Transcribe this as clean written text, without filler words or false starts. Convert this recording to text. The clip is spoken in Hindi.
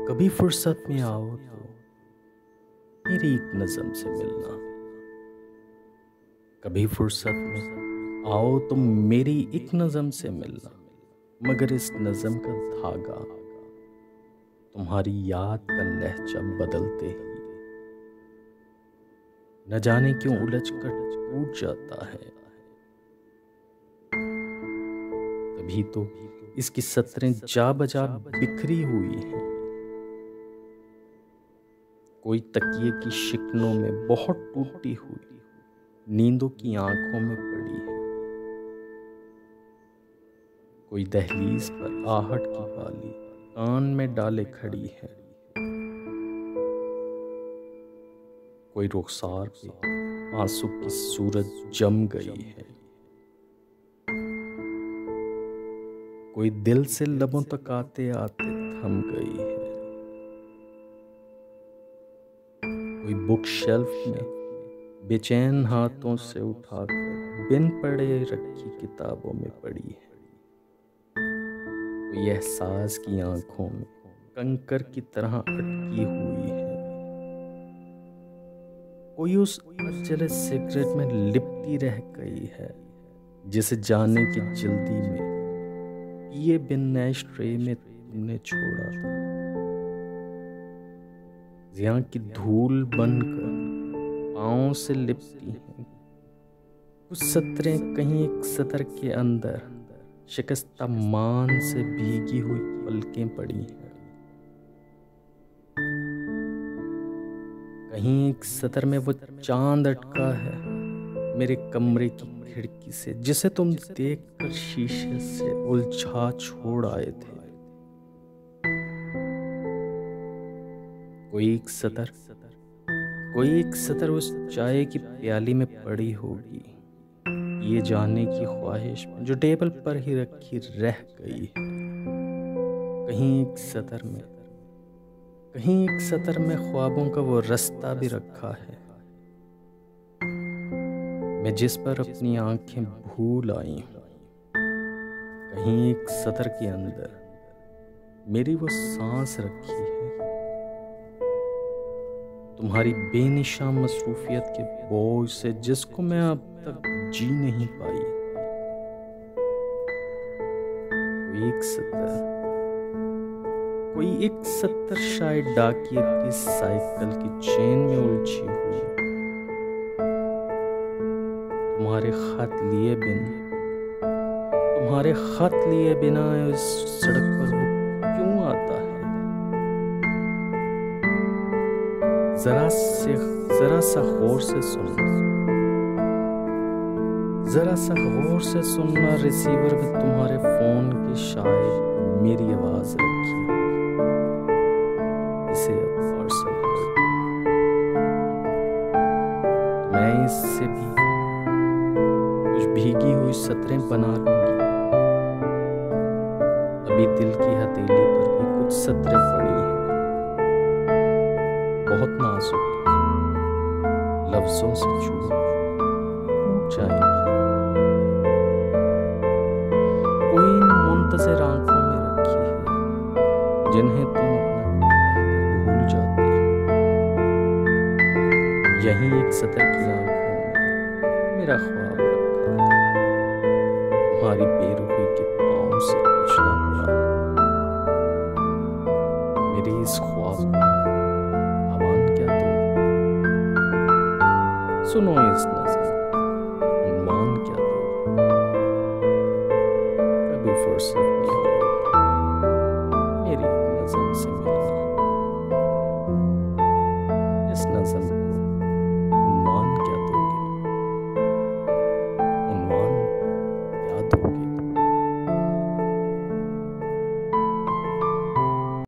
कभी फुर्सत में आओ तो मेरी एक नज़म से मिलना। कभी फुर्सत में आओ तो मेरी एक नज़म से मिलना। मगर इस नज़म का धागा तुम्हारी याद का लहजा बदलते ही न जाने क्यों उलझ कर टूट जाता है। तभी तो इसकी सतरें जा बजा बिखरी हुई हैं। कोई तकिए की शिकनों में बहुत टूटी हुई नींदों की आंखों में पड़ी है। कोई दहलीज पर आहट की बाली कान में डाले खड़ी है। कोई रुखसार पे आंसू की सूरज जम गई है। कोई दिल से लबों तक आते आते थम गई है। कोई बुक शेल्फ में बेचैन हाथों से उठाकर बिन पढ़े रखी किताबों में पड़ी है। कोई एहसास की आंखों में कंकर की तरह अटकी हुई है। कोई उस अधजले सिगरेट में लिपटी रह गई है जिसे जाने की जल्दी में पिए बिन एश ट्रे में तुमने छोड़ा था। जिया की धूल बनकर पाँव से लिपटी हैं। कुछ सतरें कहीं एक सतर के अंदर शिकस्ता मान से भीगी हुई पलकें पड़ी हैं। कहीं एक सतर में वो चांद अटका है मेरे कमरे की खिड़की से जिसे तुम देखकर शीशे से उलझा छोड़ आए थे। कोई एक सतर उस चाय की प्याली में पड़ी होगी ये जानने की ख्वाहिश में जो टेबल पर ही रखी रह गई है। कहीं एक सतर में ख्वाबों का वो रास्ता भी रखा है मैं जिस पर अपनी आंखें भूल आई हूँ। कहीं एक सतर के अंदर मेरी वो सांस रखी है तुम्हारी बेनिशान मसरूफियत के बोझ से जिसको मैं अब तक जी नहीं पाई। कोई एक सतर शायद डाकिये की साइकिल की चेन में उलझी हुई तुम्हारे खत लिए बिना इस सड़क पर वो क्यों आता है। जरा सा गौर से सुनना रिसीवर में तुम्हारे फोन की शायद मेरी आवाज रखी इसे अब पार्सल कर दो। मैं इससे भी कुछ भीगी हुई सतरें बना लूंगी। अभी दिल की हथेली पर भी कुछ सतरें पड़ी हैं बहुत नाजुक लफ्जों से टूट जाएंगी। कोई इन मुंतज़िर आंखों में रखी है जिन्हें तुम अपना भूल जाते हो। यही एक सतर की आंखों में मेरा ख्वाब रखा है तुम्हारी बेरुखी के पाँव से पूछना पड़ा मेरे इस ख्वाब को आवान क्या दो। सुनो इस नज़र उन्वान क्या दो। कभी फुर्सत